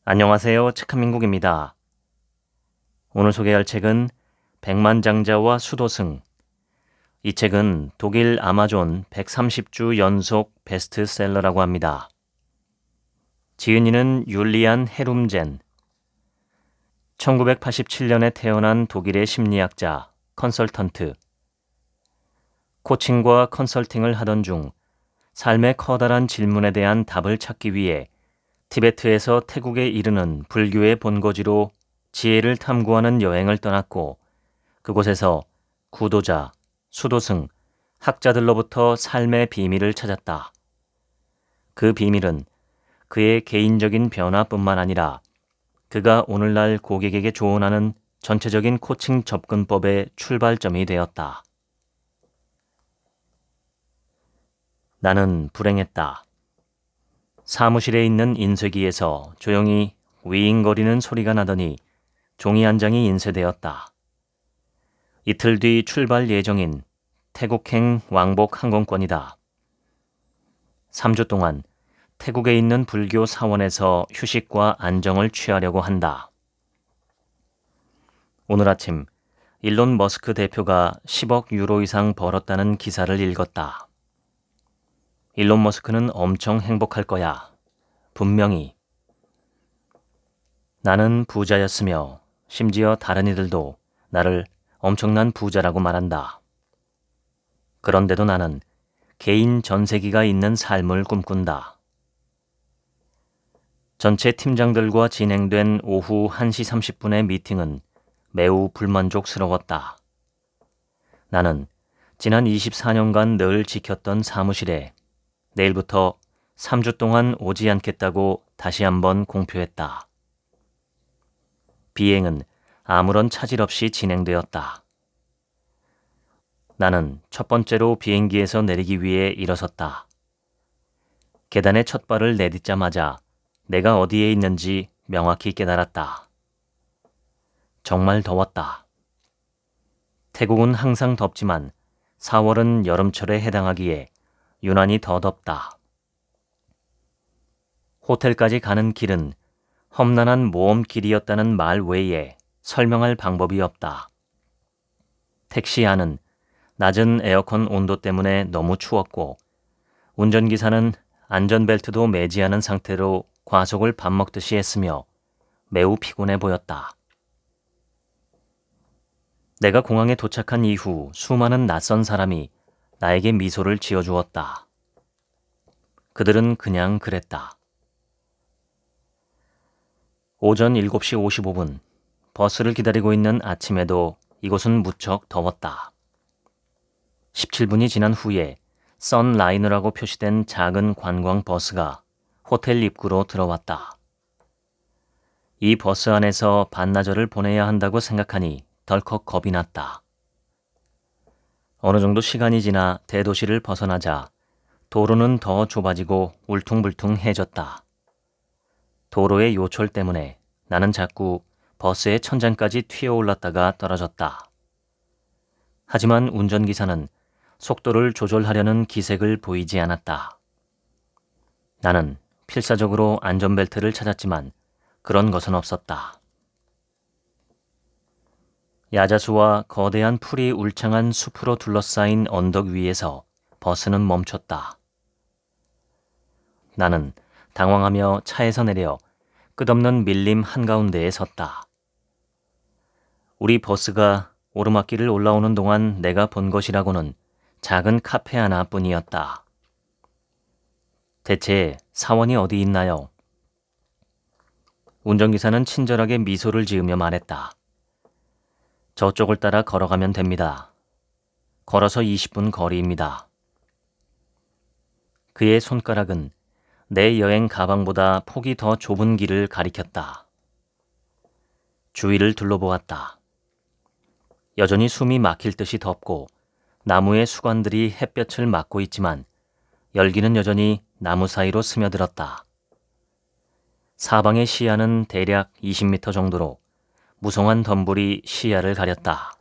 안녕하세요. 책한민국입니다. 오늘 소개할 책은 백만장자와 수도승. 이 책은 독일 아마존 130주 연속 베스트셀러라고 합니다. 지은이는 율리안 헤룸젠. 1987년에 태어난 독일의 심리학자, 컨설턴트. 코칭과 컨설팅을 하던 중 삶의 커다란 질문에 대한 답을 찾기 위해 티베트에서 태국에 이르는 불교의 본거지로 지혜를 탐구하는 여행을 떠났고 그곳에서 구도자, 수도승, 학자들로부터 삶의 비밀을 찾았다. 그 비밀은 그의 개인적인 변화뿐만 아니라 그가 오늘날 고객에게 조언하는 전체적인 코칭 접근법의 출발점이 되었다. 나는 불행했다. 사무실에 있는 인쇄기에서 조용히 윙거리는 소리가 나더니 종이 한 장이 인쇄되었다. 이틀 뒤 출발 예정인 태국행 왕복 항공권이다. 3주 동안 태국에 있는 불교 사원에서 휴식과 안정을 취하려고 한다. 오늘 아침 일론 머스크 대표가 10억 유로 이상 벌었다는 기사를 읽었다. 일론 머스크는 엄청 행복할 거야. 분명히. 나는 부자였으며 심지어 다른 이들도 나를 엄청난 부자라고 말한다. 그런데도 나는 개인 전세기가 있는 삶을 꿈꾼다. 전체 팀장들과 진행된 오후 1시 30분의 미팅은 매우 불만족스러웠다. 나는 지난 24년간 늘 지켰던 사무실에 내일부터 3주 동안 오지 않겠다고 다시 한번 공표했다. 비행은 아무런 차질 없이 진행되었다. 나는 첫 번째로 비행기에서 내리기 위해 일어섰다. 계단에 첫 발을 내딛자마자 내가 어디에 있는지 명확히 깨달았다. 정말 더웠다. 태국은 항상 덥지만 4월은 여름철에 해당하기에 유난히 더 덥다. 호텔까지 가는 길은 험난한 모험길이었다는 말 외에 설명할 방법이 없다. 택시 안은 낮은 에어컨 온도 때문에 너무 추웠고 운전기사는 안전벨트도 매지 않은 상태로 과속을 밥 먹듯이 했으며 매우 피곤해 보였다. 내가 공항에 도착한 이후 수많은 낯선 사람이 나에게 미소를 지어주었다. 그들은 그냥 그랬다. 오전 7시 55분, 버스를 기다리고 있는 아침에도 이곳은 무척 더웠다. 17분이 지난 후에 선라이너라고 표시된 작은 관광 버스가 호텔 입구로 들어왔다. 이 버스 안에서 반나절을 보내야 한다고 생각하니 덜컥 겁이 났다. 어느 정도 시간이 지나 대도시를 벗어나자 도로는 더 좁아지고 울퉁불퉁해졌다. 도로의 요철 때문에 나는 자꾸 버스의 천장까지 튀어올랐다가 떨어졌다. 하지만 운전기사는 속도를 조절하려는 기색을 보이지 않았다. 나는 필사적으로 안전벨트를 찾았지만 그런 것은 없었다. 야자수와 거대한 풀이 울창한 숲으로 둘러싸인 언덕 위에서 버스는 멈췄다. 나는 당황하며 차에서 내려 끝없는 밀림 한가운데에 섰다. 우리 버스가 오르막길을 올라오는 동안 내가 본 것이라고는 작은 카페 하나뿐이었다. 대체 사원이 어디 있나요? 운전기사는 친절하게 미소를 지으며 말했다. 저쪽을 따라 걸어가면 됩니다. 걸어서 20분 거리입니다. 그의 손가락은 내 여행 가방보다 폭이 더 좁은 길을 가리켰다. 주위를 둘러보았다. 여전히 숨이 막힐 듯이 덥고 나무의 수관들이 햇볕을 막고 있지만 열기는 여전히 나무 사이로 스며들었다. 사방의 시야는 대략 20m 정도로 무성한 덤불이 시야를 가렸다.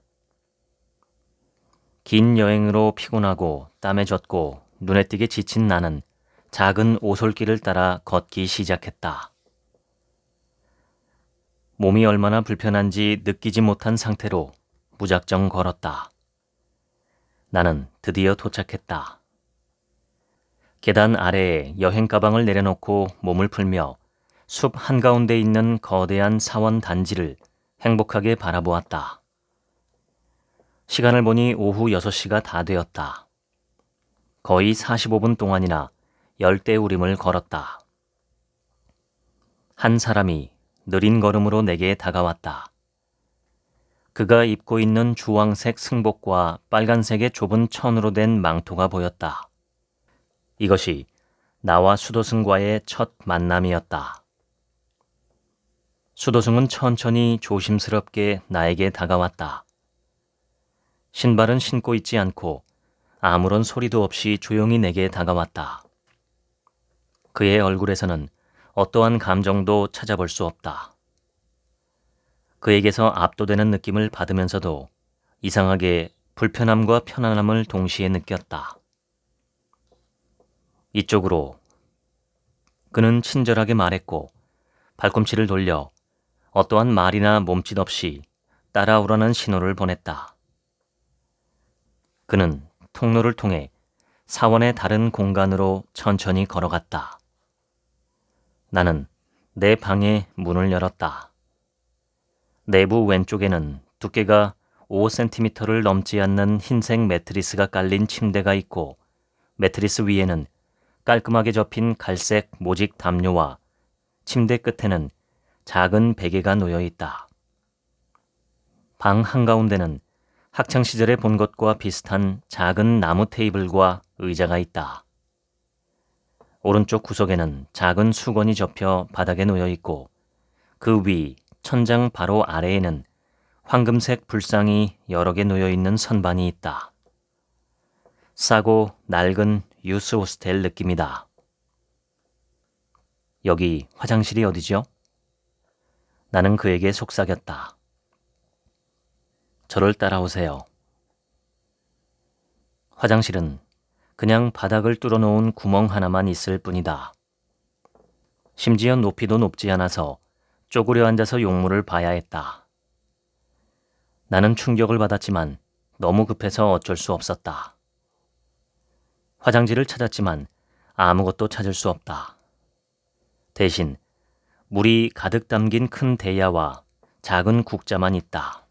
긴 여행으로 피곤하고 땀에 젖고 눈에 띄게 지친 나는 작은 오솔길을 따라 걷기 시작했다. 몸이 얼마나 불편한지 느끼지 못한 상태로 무작정 걸었다. 나는 드디어 도착했다. 계단 아래에 여행 가방을 내려놓고 몸을 풀며 숲 한가운데 있는 거대한 사원 단지를 행복하게 바라보았다. 시간을 보니 오후 6시가 다 되었다. 거의 45분 동안이나 열대우림을 걸었다. 한 사람이 느린 걸음으로 내게 다가왔다. 그가 입고 있는 주황색 승복과 빨간색의 좁은 천으로 된 망토가 보였다. 이것이 나와 수도승과의 첫 만남이었다. 수도승은 천천히 조심스럽게 나에게 다가왔다. 신발은 신고 있지 않고 아무런 소리도 없이 조용히 내게 다가왔다. 그의 얼굴에서는 어떠한 감정도 찾아볼 수 없다. 그에게서 압도되는 느낌을 받으면서도 이상하게 불편함과 편안함을 동시에 느꼈다. 이쪽으로. 그는 친절하게 말했고 발꿈치를 돌려 어떠한 말이나 몸짓 없이 따라오라는 신호를 보냈다. 그는 통로를 통해 사원의 다른 공간으로 천천히 걸어갔다. 나는 내 방의 문을 열었다. 내부 왼쪽에는 두께가 5cm를 넘지 않는 흰색 매트리스가 깔린 침대가 있고 매트리스 위에는 깔끔하게 접힌 갈색 모직 담요와 침대 끝에는 작은 베개가 놓여 있다. 방 한가운데는 학창시절에 본 것과 비슷한 작은 나무 테이블과 의자가 있다. 오른쪽 구석에는 작은 수건이 접혀 바닥에 놓여 있고 그 위 천장 바로 아래에는 황금색 불상이 여러 개 놓여 있는 선반이 있다. 싸고 낡은 유스 호스텔 느낌이다. 여기 화장실이 어디죠? 나는 그에게 속삭였다. 저를 따라오세요. 화장실은 그냥 바닥을 뚫어놓은 구멍 하나만 있을 뿐이다. 심지어 높이도 높지 않아서 쪼그려 앉아서 용물을 봐야 했다. 나는 충격을 받았지만 너무 급해서 어쩔 수 없었다. 화장지를 찾았지만 아무것도 찾을 수 없다. 대신 물이 가득 담긴 큰 대야와 작은 국자만 있다.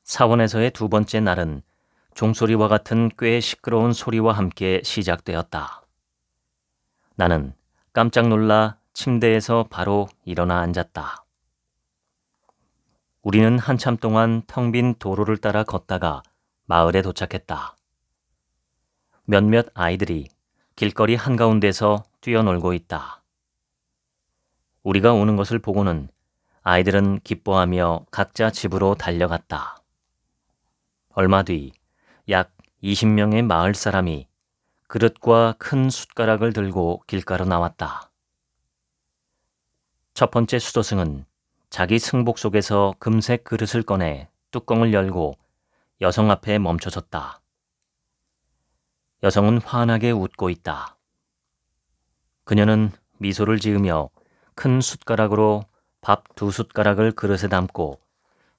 사원에서의 두 번째 날은 종소리와 같은 꽤 시끄러운 소리와 함께 시작되었다. 나는 깜짝 놀라 침대에서 바로 일어나 앉았다. 우리는 한참 동안 텅 빈 도로를 따라 걷다가 마을에 도착했다. 몇몇 아이들이 길거리 한가운데서 뛰어놀고 있다. 우리가 오는 것을 보고는 아이들은 기뻐하며 각자 집으로 달려갔다. 얼마 뒤 약 20명의 마을 사람이 그릇과 큰 숟가락을 들고 길가로 나왔다. 첫 번째 수도승은 자기 승복 속에서 금색 그릇을 꺼내 뚜껑을 열고 여성 앞에 멈춰섰다. 여성은 환하게 웃고 있다. 그녀는 미소를 지으며 큰 숟가락으로 밥 2숟가락을 그릇에 담고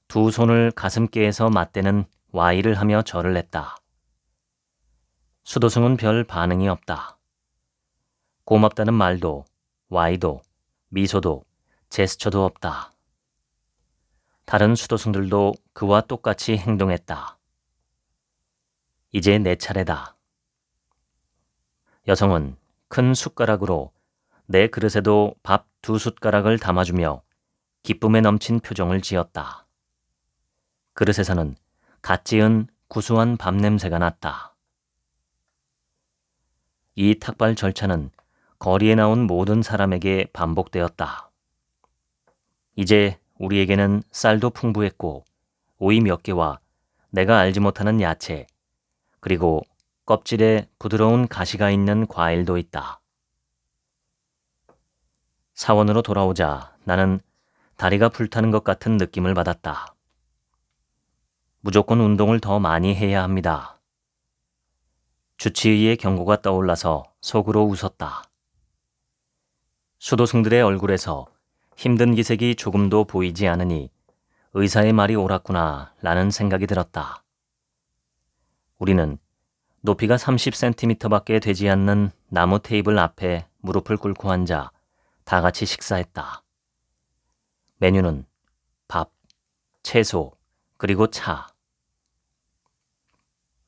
두 손을 가슴께에서 맞대는 와이를 하며 절을 했다. 수도승은 별 반응이 없다. 고맙다는 말도, 와이도, 미소도, 제스처도 없다. 다른 수도승들도 그와 똑같이 행동했다. 이제 내 차례다. 여성은 큰 숟가락으로 내 그릇에도 밥 2숟가락을 담아주며 기쁨에 넘친 표정을 지었다. 그릇에서는 갓 지은 구수한 밥 냄새가 났다. 이 탁발 절차는 거리에 나온 모든 사람에게 반복되었다. 이제 우리에게는 쌀도 풍부했고 오이 몇 개와 내가 알지 못하는 야채, 그리고 껍질에 부드러운 가시가 있는 과일도 있다. 사원으로 돌아오자 나는 다리가 불타는 것 같은 느낌을 받았다. 무조건 운동을 더 많이 해야 합니다. 주치의의 경고가 떠올라서 속으로 웃었다. 수도승들의 얼굴에서 힘든 기색이 조금도 보이지 않으니 의사의 말이 옳았구나 라는 생각이 들었다. 우리는 높이가 30cm밖에 되지 않는 나무 테이블 앞에 무릎을 꿇고 앉아 다 같이 식사했다. 메뉴는 밥, 채소, 그리고 차.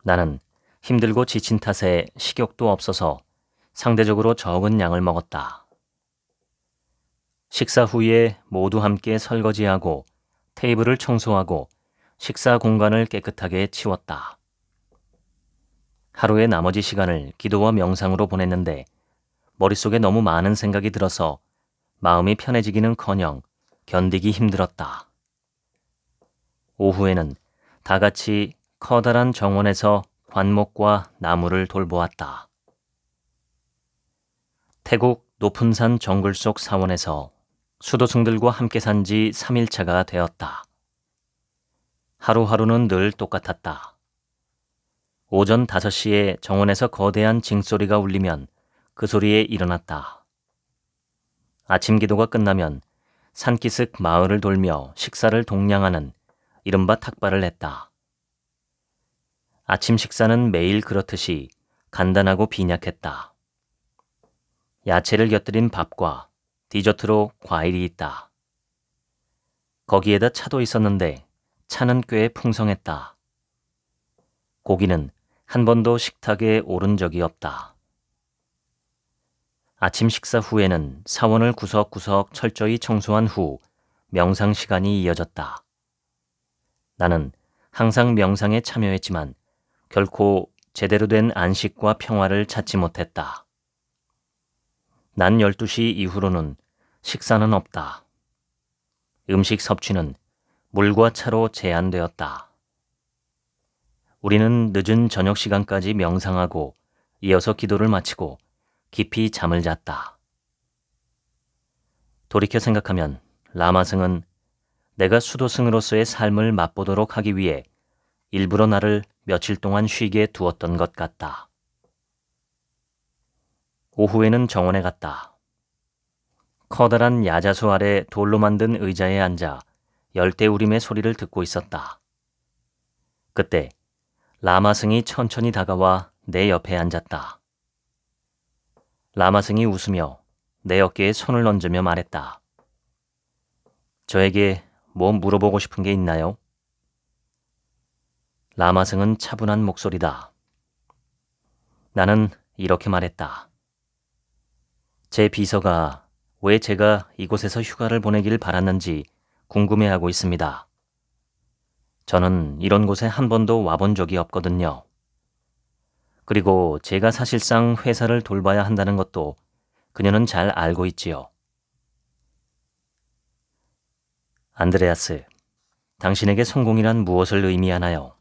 나는 힘들고 지친 탓에 식욕도 없어서 상대적으로 적은 양을 먹었다. 식사 후에 모두 함께 설거지하고 테이블을 청소하고 식사 공간을 깨끗하게 치웠다. 하루의 나머지 시간을 기도와 명상으로 보냈는데 머릿속에 너무 많은 생각이 들어서 마음이 편해지기는커녕 견디기 힘들었다. 오후에는 다 같이 커다란 정원에서 관목과 나무를 돌보았다. 태국 높은 산 정글 속 사원에서 수도승들과 함께 산 지 3일차가 되었다. 하루하루는 늘 똑같았다. 오전 5시에 정원에서 거대한 징소리가 울리면 그 소리에 일어났다. 아침 기도가 끝나면 산기슭 마을을 돌며 식사를 동냥하는 이른바 탁발을 했다. 아침 식사는 매일 그렇듯이 간단하고 빈약했다. 야채를 곁들인 밥과 디저트로 과일이 있다. 거기에다 차도 있었는데 차는 꽤 풍성했다. 고기는 한 번도 식탁에 오른 적이 없다. 아침 식사 후에는 사원을 구석구석 철저히 청소한 후 명상 시간이 이어졌다. 나는 항상 명상에 참여했지만 결코 제대로 된 안식과 평화를 찾지 못했다. 난 12시 이후로는 식사는 없다. 음식 섭취는 물과 차로 제한되었다. 우리는 늦은 저녁 시간까지 명상하고 이어서 기도를 마치고 깊이 잠을 잤다. 돌이켜 생각하면 라마승은 내가 수도승으로서의 삶을 맛보도록 하기 위해 일부러 나를 며칠 동안 쉬게 두었던 것 같다. 오후에는 정원에 갔다. 커다란 야자수 아래 돌로 만든 의자에 앉아 열대우림의 소리를 듣고 있었다. 그때 라마승이 천천히 다가와 내 옆에 앉았다. 라마승이 웃으며 내 어깨에 손을 얹으며 말했다. 저에게 뭐 물어보고 싶은 게 있나요? 라마승은 차분한 목소리다. 나는 이렇게 말했다. 제 비서가 왜 제가 이곳에서 휴가를 보내길 바랐는지 궁금해하고 있습니다. 저는 이런 곳에 한 번도 와본 적이 없거든요. 그리고 제가 사실상 회사를 돌봐야 한다는 것도 그녀는 잘 알고 있지요. 안드레아스, 당신에게 성공이란 무엇을 의미하나요?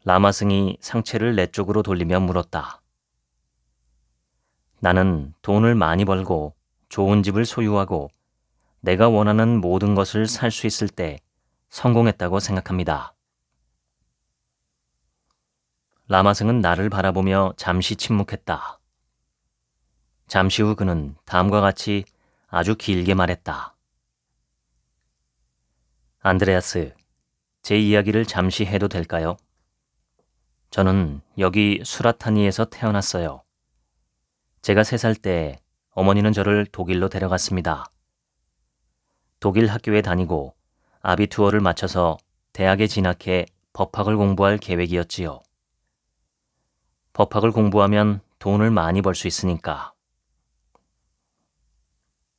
라마승이 상체를 내 쪽으로 돌리며 물었다. 나는 돈을 많이 벌고 좋은 집을 소유하고 내가 원하는 모든 것을 살 수 있을 때 성공했다고 생각합니다. 라마승은 나를 바라보며 잠시 침묵했다. 잠시 후 그는 다음과 같이 아주 길게 말했다. 안드레아스, 제 이야기를 잠시 해도 될까요? 저는 여기 수라타니에서 태어났어요. 제가 3살 때 어머니는 저를 독일로 데려갔습니다. 독일 학교에 다니고 아비투어를 마쳐서 대학에 진학해 법학을 공부할 계획이었지요. 법학을 공부하면 돈을 많이 벌 수 있으니까.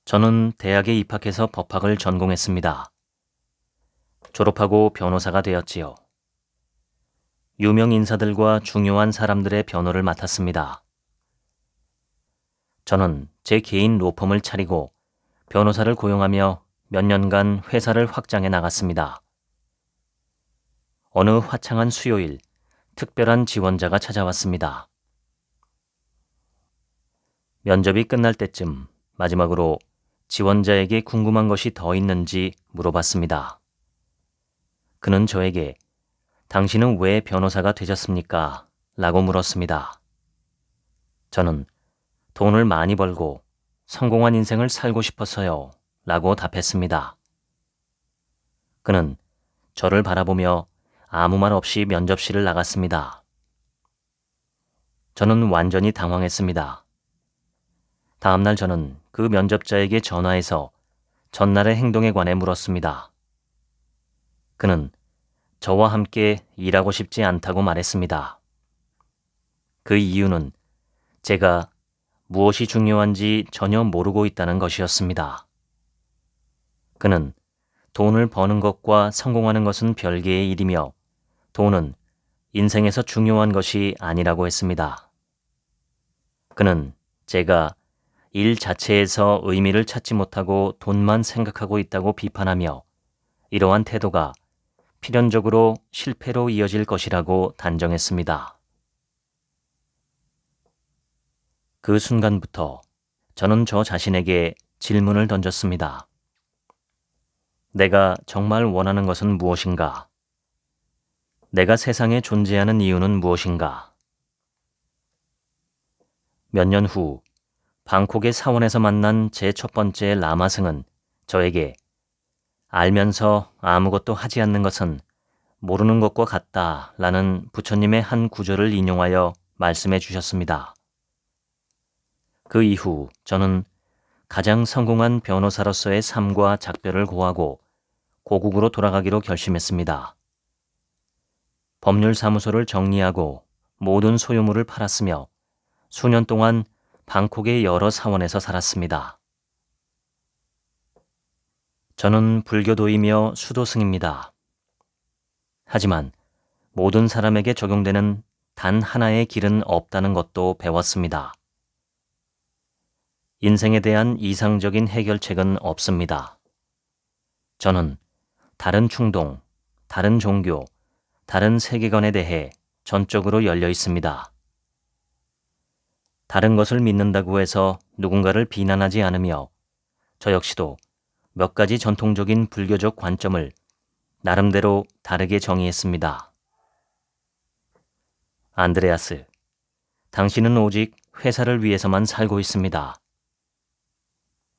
저는 대학에 입학해서 법학을 전공했습니다. 졸업하고 변호사가 되었지요. 유명 인사들과 중요한 사람들의 변호를 맡았습니다. 저는 제 개인 로펌을 차리고 변호사를 고용하며 몇 년간 회사를 확장해 나갔습니다. 어느 화창한 수요일, 특별한 지원자가 찾아왔습니다. 면접이 끝날 때쯤 마지막으로 지원자에게 궁금한 것이 더 있는지 물어봤습니다. 그는 저에게 당신은 왜 변호사가 되셨습니까? 라고 물었습니다. 저는 돈을 많이 벌고 성공한 인생을 살고 싶어서요. 라고 답했습니다. 그는 저를 바라보며 아무 말 없이 면접실을 나갔습니다. 저는 완전히 당황했습니다. 다음날 저는 그 면접자에게 전화해서 전날의 행동에 관해 물었습니다. 그는 저와 함께 일하고 싶지 않다고 말했습니다. 그 이유는 제가 무엇이 중요한지 전혀 모르고 있다는 것이었습니다. 그는 돈을 버는 것과 성공하는 것은 별개의 일이며 돈은 인생에서 중요한 것이 아니라고 했습니다. 그는 제가 일 자체에서 의미를 찾지 못하고 돈만 생각하고 있다고 비판하며 이러한 태도가 필연적으로 실패로 이어질 것이라고 단정했습니다. 그 순간부터 저는 저 자신에게 질문을 던졌습니다. 내가 정말 원하는 것은 무엇인가? 내가 세상에 존재하는 이유는 무엇인가? 몇 년 후 방콕의 사원에서 만난 제 첫 번째 라마승은 저에게 알면서 아무것도 하지 않는 것은 모르는 것과 같다 라는 부처님의 한 구절을 인용하여 말씀해 주셨습니다. 그 이후 저는 가장 성공한 변호사로서의 삶과 작별을 고하고 고국으로 돌아가기로 결심했습니다. 법률사무소를 정리하고 모든 소유물을 팔았으며 수년 동안 방콕의 여러 사원에서 살았습니다. 저는 불교도이며 수도승입니다. 하지만 모든 사람에게 적용되는 단 하나의 길은 없다는 것도 배웠습니다. 인생에 대한 이상적인 해결책은 없습니다. 저는 다른 충동, 다른 종교, 다른 세계관에 대해 전적으로 열려 있습니다. 다른 것을 믿는다고 해서 누군가를 비난하지 않으며 저 역시도 몇 가지 전통적인 불교적 관점을 나름대로 다르게 정의했습니다. 안드레아스, 당신은 오직 회사를 위해서만 살고 있습니다.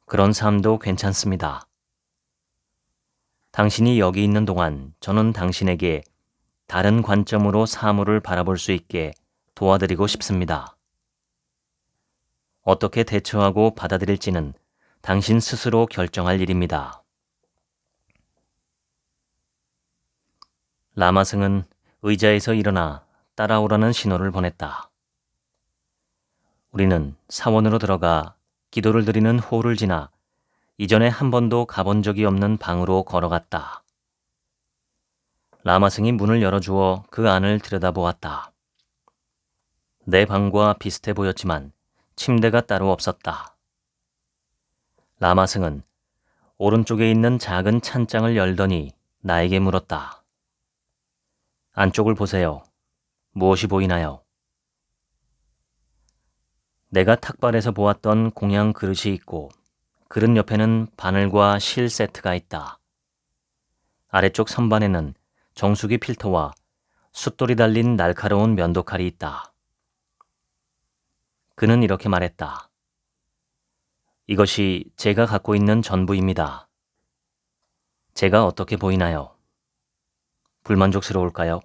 그런 삶도 괜찮습니다. 당신이 여기 있는 동안 저는 당신에게 다른 관점으로 사물을 바라볼 수 있게 도와드리고 싶습니다. 어떻게 대처하고 받아들일지는 당신 스스로 결정할 일입니다. 라마승은 의자에서 일어나 따라오라는 신호를 보냈다. 우리는 사원으로 들어가 기도를 드리는 홀을 지나 이전에 한 번도 가본 적이 없는 방으로 걸어갔다. 라마승이 문을 열어주어 그 안을 들여다보았다. 내 방과 비슷해 보였지만 침대가 따로 없었다. 라마승은 오른쪽에 있는 작은 찬장을 열더니 나에게 물었다. 안쪽을 보세요. 무엇이 보이나요? 내가 탁발에서 보았던 공양 그릇이 있고 그릇 옆에는 바늘과 실 세트가 있다. 아래쪽 선반에는 정수기 필터와 숫돌이 달린 날카로운 면도칼이 있다. 그는 이렇게 말했다. 이것이 제가 갖고 있는 전부입니다. 제가 어떻게 보이나요? 불만족스러울까요?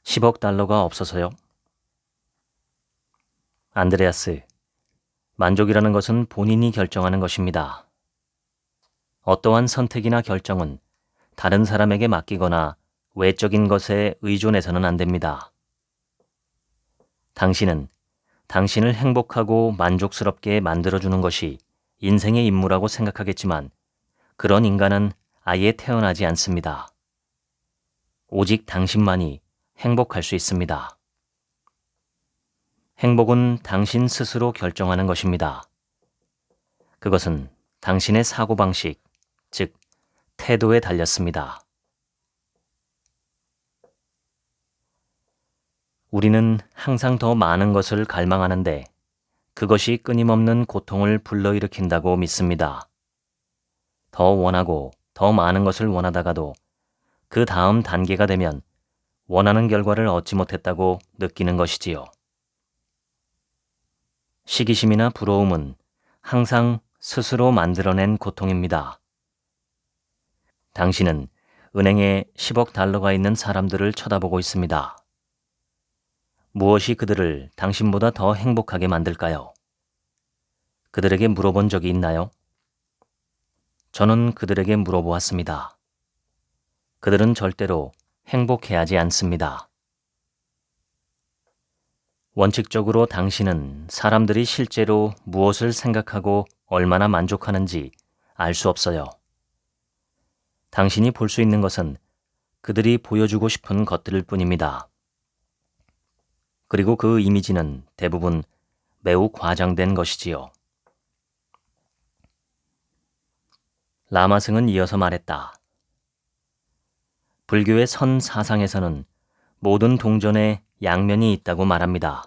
10억 달러가 없어서요? 안드레아스, 만족이라는 것은 본인이 결정하는 것입니다. 어떠한 선택이나 결정은 다른 사람에게 맡기거나 외적인 것에 의존해서는 안 됩니다. 당신은 당신을 행복하고 만족스럽게 만들어주는 것이 인생의 임무라고 생각하겠지만 그런 인간은 아예 태어나지 않습니다. 오직 당신만이 행복할 수 있습니다. 행복은 당신 스스로 결정하는 것입니다. 그것은 당신의 사고방식, 즉 태도에 달렸습니다. 우리는 항상 더 많은 것을 갈망하는데 그것이 끊임없는 고통을 불러일으킨다고 믿습니다. 더 원하고 더 많은 것을 원하다가도 그 다음 단계가 되면 원하는 결과를 얻지 못했다고 느끼는 것이지요. 시기심이나 부러움은 항상 스스로 만들어낸 고통입니다. 당신은 은행에 10억 달러가 있는 사람들을 쳐다보고 있습니다. 무엇이 그들을 당신보다 더 행복하게 만들까요? 그들에게 물어본 적이 있나요? 저는 그들에게 물어보았습니다. 그들은 절대로 행복해하지 않습니다. 원칙적으로 당신은 사람들이 실제로 무엇을 생각하고 얼마나 만족하는지 알 수 없어요. 당신이 볼 수 있는 것은 그들이 보여주고 싶은 것들일 뿐입니다. 그리고 그 이미지는 대부분 매우 과장된 것이지요. 라마승은 이어서 말했다. 불교의 선 사상에서는 모든 동전에 양면이 있다고 말합니다.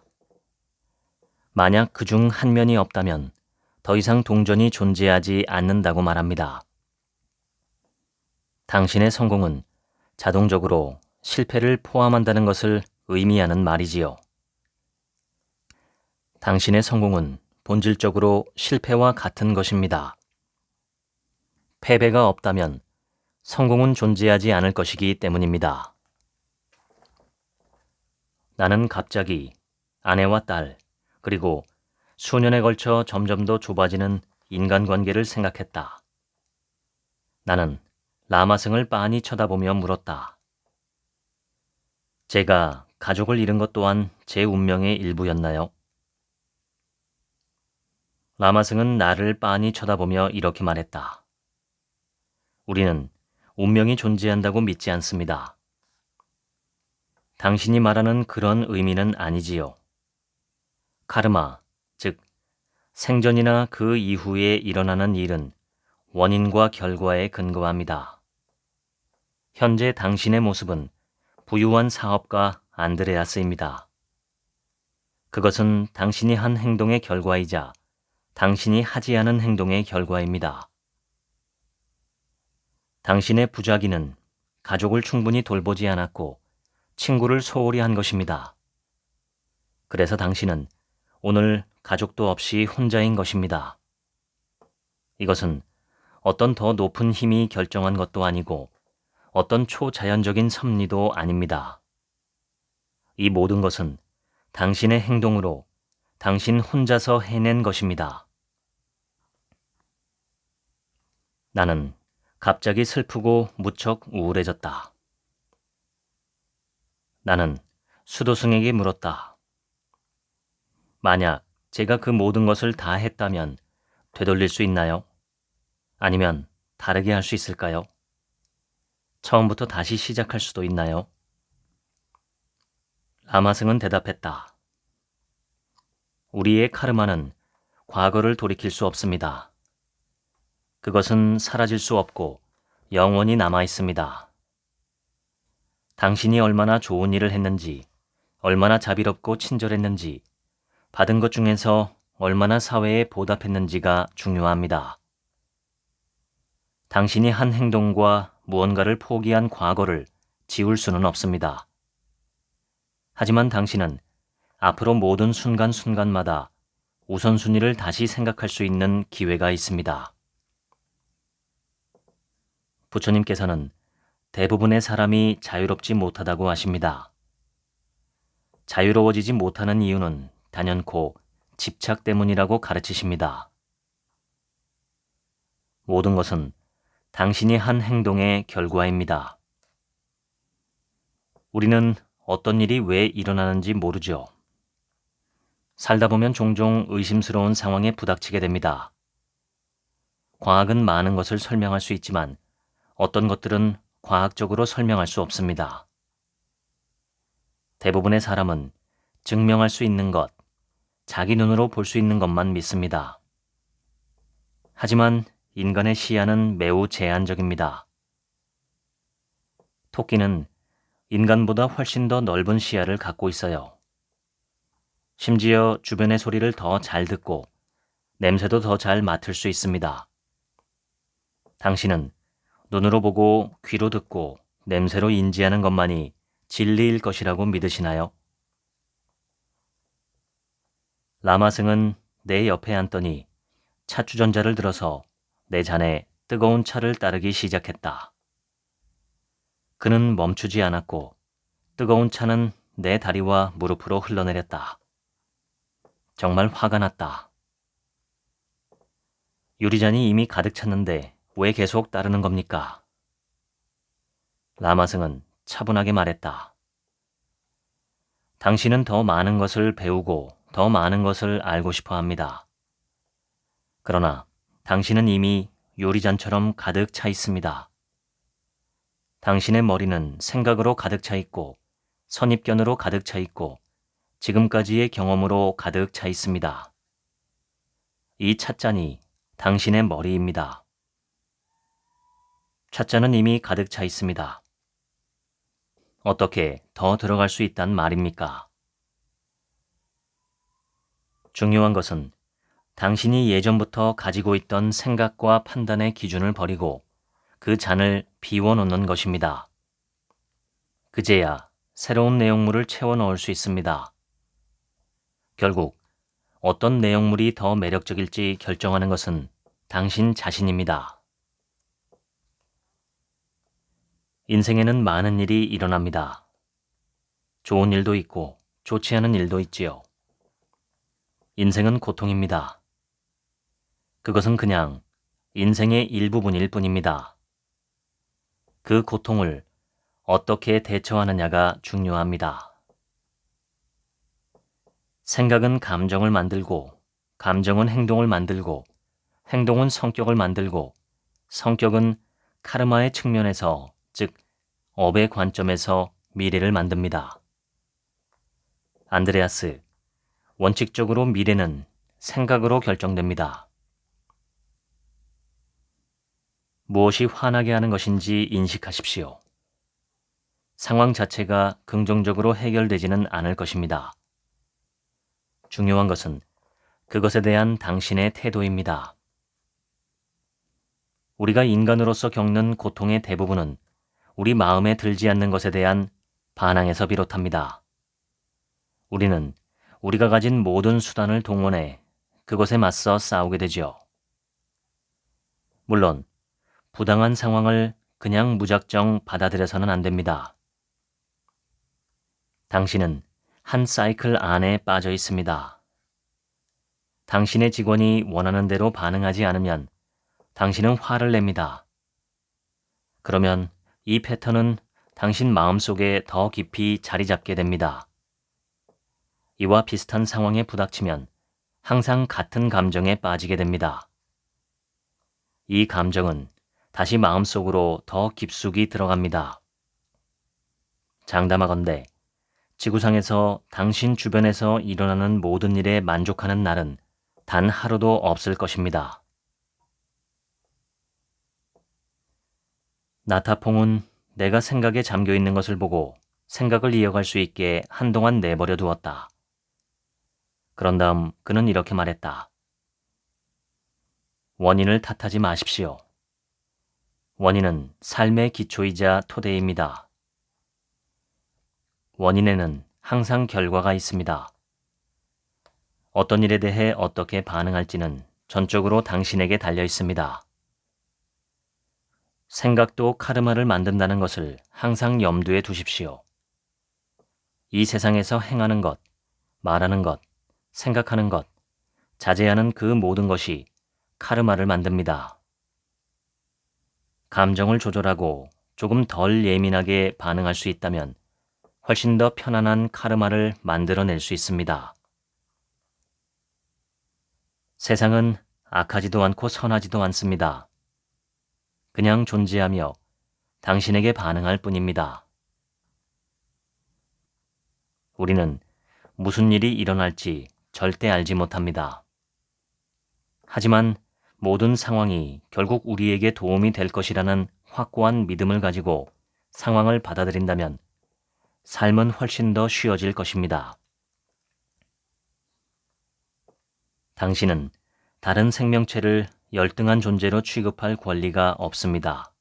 만약 그중 한 면이 없다면 더 이상 동전이 존재하지 않는다고 말합니다. 당신의 성공은 자동적으로 실패를 포함한다는 것을 의미하는 말이지요. 당신의 성공은 본질적으로 실패와 같은 것입니다. 패배가 없다면 성공은 존재하지 않을 것이기 때문입니다. 나는 갑자기 아내와 딸, 그리고 수년에 걸쳐 점점 더 좁아지는 인간관계를 생각했다. 나는 라마승을 빤히 쳐다보며 물었다. 제가 가족을 잃은 것 또한 제 운명의 일부였나요? 라마승은 나를 빤히 쳐다보며 이렇게 말했다. 우리는 운명이 존재한다고 믿지 않습니다. 당신이 말하는 그런 의미는 아니지요. 카르마, 즉 생전이나 그 이후에 일어나는 일은 원인과 결과에 근거합니다. 현재 당신의 모습은 부유한 사업가 안드레아스입니다. 그것은 당신이 한 행동의 결과이자 당신이 하지 않은 행동의 결과입니다. 당신의 부자기는 가족을 충분히 돌보지 않았고 친구를 소홀히 한 것입니다. 그래서 당신은 오늘 가족도 없이 혼자인 것입니다. 이것은 어떤 더 높은 힘이 결정한 것도 아니고 어떤 초자연적인 섭리도 아닙니다. 이 모든 것은 당신의 행동으로 당신 혼자서 해낸 것입니다. 나는 갑자기 슬프고 무척 우울해졌다. 나는 수도승에게 물었다. 만약 제가 그 모든 것을 다 했다면 되돌릴 수 있나요? 아니면 다르게 할 수 있을까요? 처음부터 다시 시작할 수도 있나요? 라마승은 대답했다. 우리의 카르마는 과거를 돌이킬 수 없습니다. 그것은 사라질 수 없고 영원히 남아 있습니다. 당신이 얼마나 좋은 일을 했는지, 얼마나 자비롭고 친절했는지, 받은 것 중에서 얼마나 사회에 보답했는지가 중요합니다. 당신이 한 행동과 무언가를 포기한 과거를 지울 수는 없습니다. 하지만 당신은 앞으로 모든 순간순간마다 우선순위를 다시 생각할 수 있는 기회가 있습니다. 부처님께서는 대부분의 사람이 자유롭지 못하다고 하십니다. 자유로워지지 못하는 이유는 단연코 집착 때문이라고 가르치십니다. 모든 것은 당신이 한 행동의 결과입니다. 우리는 어떤 일이 왜 일어나는지 모르죠. 살다 보면 종종 의심스러운 상황에 부닥치게 됩니다. 과학은 많은 것을 설명할 수 있지만 어떤 것들은 과학적으로 설명할 수 없습니다. 대부분의 사람은 증명할 수 있는 것, 자기 눈으로 볼 수 있는 것만 믿습니다. 하지만 인간의 시야는 매우 제한적입니다. 토끼는 인간보다 훨씬 더 넓은 시야를 갖고 있어요. 심지어 주변의 소리를 더 잘 듣고 냄새도 더 잘 맡을 수 있습니다. 당신은 눈으로 보고 귀로 듣고 냄새로 인지하는 것만이 진리일 것이라고 믿으시나요? 라마승은 내 옆에 앉더니 차주전자를 들어서 내 잔에 뜨거운 차를 따르기 시작했다. 그는 멈추지 않았고 뜨거운 차는 내 다리와 무릎으로 흘러내렸다. 정말 화가 났다. 유리잔이 이미 가득 찼는데 왜 계속 따르는 겁니까? 라마승은 차분하게 말했다. 당신은 더 많은 것을 배우고 더 많은 것을 알고 싶어 합니다. 그러나 당신은 이미 유리잔처럼 가득 차 있습니다. 당신의 머리는 생각으로 가득 차 있고 선입견으로 가득 차 있고 지금까지의 경험으로 가득 차 있습니다. 이 찻잔이 당신의 머리입니다. 찻잔은 이미 가득 차 있습니다. 어떻게 더 들어갈 수 있단 말입니까? 중요한 것은 당신이 예전부터 가지고 있던 생각과 판단의 기준을 버리고 그 잔을 비워놓는 것입니다. 그제야 새로운 내용물을 채워 넣을 수 있습니다. 결국 어떤 내용물이 더 매력적일지 결정하는 것은 당신 자신입니다. 인생에는 많은 일이 일어납니다. 좋은 일도 있고 좋지 않은 일도 있지요. 인생은 고통입니다. 그것은 그냥 인생의 일부분일 뿐입니다. 그 고통을 어떻게 대처하느냐가 중요합니다. 생각은 감정을 만들고, 감정은 행동을 만들고, 행동은 성격을 만들고, 성격은 카르마의 측면에서, 즉 업의 관점에서 미래를 만듭니다. 안드레아스, 원칙적으로 미래는 생각으로 결정됩니다. 무엇이 화나게 하는 것인지 인식하십시오. 상황 자체가 긍정적으로 해결되지는 않을 것입니다. 중요한 것은 그것에 대한 당신의 태도입니다. 우리가 인간으로서 겪는 고통의 대부분은 우리 마음에 들지 않는 것에 대한 반항에서 비롯합니다. 우리는 우리가 가진 모든 수단을 동원해 그것에 맞서 싸우게 되죠. 물론 부당한 상황을 그냥 무작정 받아들여서는 안 됩니다. 당신은 한 사이클 안에 빠져 있습니다. 당신의 직원이 원하는 대로 반응하지 않으면 당신은 화를 냅니다. 그러면 이 패턴은 당신 마음속에 더 깊이 자리 잡게 됩니다. 이와 비슷한 상황에 부닥치면 항상 같은 감정에 빠지게 됩니다. 이 감정은 다시 마음속으로 더 깊숙이 들어갑니다. 장담하건대 지구상에서 당신 주변에서 일어나는 모든 일에 만족하는 날은 단 하루도 없을 것입니다. 나타퐁은 내가 생각에 잠겨 있는 것을 보고 생각을 이어갈 수 있게 한동안 내버려 두었다. 그런 다음 그는 이렇게 말했다. 원인을 탓하지 마십시오. 원인은 삶의 기초이자 토대입니다. 원인에는 항상 결과가 있습니다. 어떤 일에 대해 어떻게 반응할지는 전적으로 당신에게 달려 있습니다. 생각도 카르마를 만든다는 것을 항상 염두에 두십시오. 이 세상에서 행하는 것, 말하는 것, 생각하는 것, 자제하는 그 모든 것이 카르마를 만듭니다. 감정을 조절하고 조금 덜 예민하게 반응할 수 있다면 훨씬 더 편안한 카르마를 만들어낼 수 있습니다. 세상은 악하지도 않고 선하지도 않습니다. 그냥 존재하며 당신에게 반응할 뿐입니다. 우리는 무슨 일이 일어날지 절대 알지 못합니다. 하지만 모든 상황이 결국 우리에게 도움이 될 것이라는 확고한 믿음을 가지고 상황을 받아들인다면 삶은 훨씬 더 쉬워질 것입니다. 당신은 다른 생명체를 열등한 존재로 취급할 권리가 없습니다.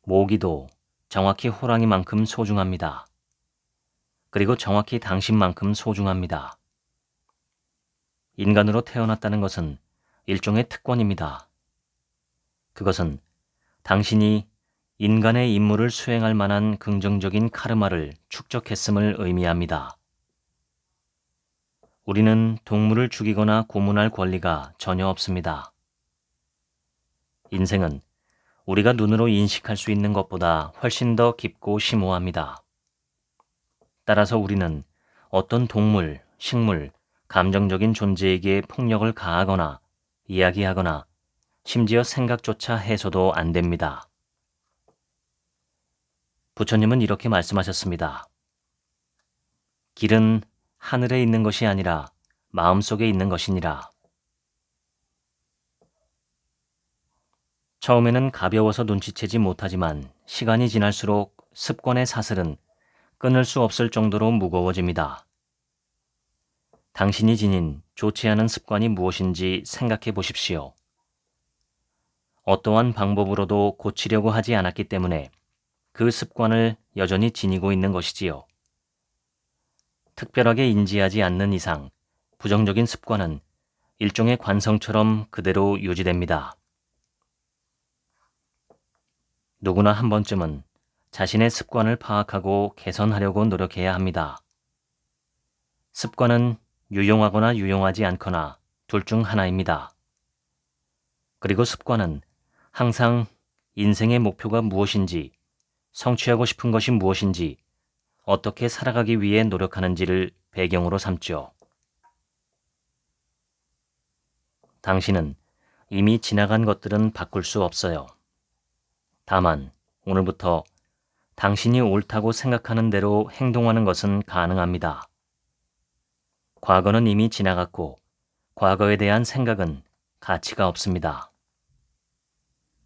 모기도 정확히 호랑이만큼 소중합니다. 그리고 정확히 당신만큼 소중합니다. 인간으로 태어났다는 것은 일종의 특권입니다. 그것은 당신이 인간의 임무를 수행할 만한 긍정적인 카르마를 축적했음을 의미합니다. 우리는 동물을 죽이거나 고문할 권리가 전혀 없습니다. 인생은 우리가 눈으로 인식할 수 있는 것보다 훨씬 더 깊고 심오합니다. 따라서 우리는 어떤 동물, 식물, 감정적인 존재에게 폭력을 가하거나 이야기하거나 심지어 생각조차 해서도 안 됩니다. 부처님은 이렇게 말씀하셨습니다. 길은 하늘에 있는 것이 아니라 마음속에 있는 것이니라. 처음에는 가벼워서 눈치채지 못하지만 시간이 지날수록 습관의 사슬은 끊을 수 없을 정도로 무거워집니다. 당신이 지닌 좋지 않은 습관이 무엇인지 생각해 보십시오. 어떠한 방법으로도 고치려고 하지 않았기 때문에 그 습관을 여전히 지니고 있는 것이지요. 특별하게 인지하지 않는 이상 부정적인 습관은 일종의 관성처럼 그대로 유지됩니다. 누구나 한 번쯤은 자신의 습관을 파악하고 개선하려고 노력해야 합니다. 습관은 유용하거나 유용하지 않거나 둘 중 하나입니다. 그리고 습관은 항상 인생의 목표가 무엇인지, 성취하고 싶은 것이 무엇인지, 어떻게 살아가기 위해 노력하는지를 배경으로 삼죠. 당신은 이미 지나간 것들은 바꿀 수 없어요. 다만 오늘부터 당신이 옳다고 생각하는 대로 행동하는 것은 가능합니다. 과거는 이미 지나갔고 과거에 대한 생각은 가치가 없습니다.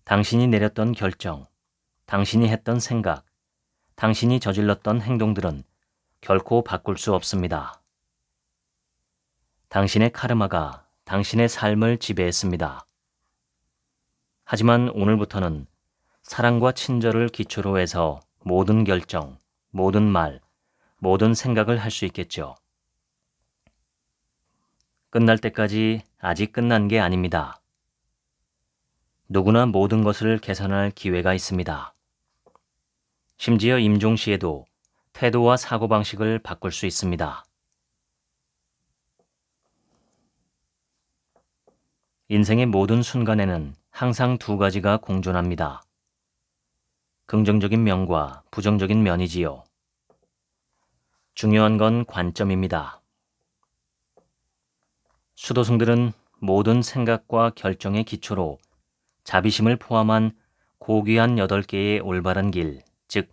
당신이 내렸던 결정, 당신이 했던 생각, 당신이 저질렀던 행동들은 결코 바꿀 수 없습니다. 당신의 카르마가 당신의 삶을 지배했습니다. 하지만 오늘부터는 사랑과 친절을 기초로 해서 모든 결정, 모든 말, 모든 생각을 할 수 있겠죠. 끝날 때까지 아직 끝난 게 아닙니다. 누구나 모든 것을 개선할 기회가 있습니다. 심지어 임종시에도 태도와 사고방식을 바꿀 수 있습니다. 인생의 모든 순간에는 항상 두 가지가 공존합니다. 긍정적인 면과 부정적인 면이지요. 중요한 건 관점입니다. 수도승들은 모든 생각과 결정의 기초로 자비심을 포함한 고귀한 8개의 올바른 길, 즉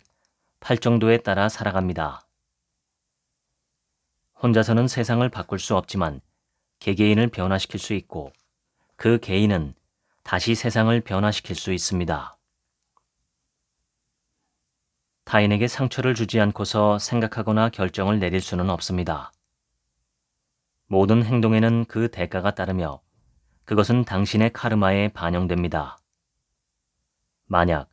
팔정도에 따라 살아갑니다. 혼자서는 세상을 바꿀 수 없지만 개개인을 변화시킬 수 있고 그 개인은 다시 세상을 변화시킬 수 있습니다. 타인에게 상처를 주지 않고서 생각하거나 결정을 내릴 수는 없습니다. 모든 행동에는 그 대가가 따르며 그것은 당신의 카르마에 반영됩니다. 만약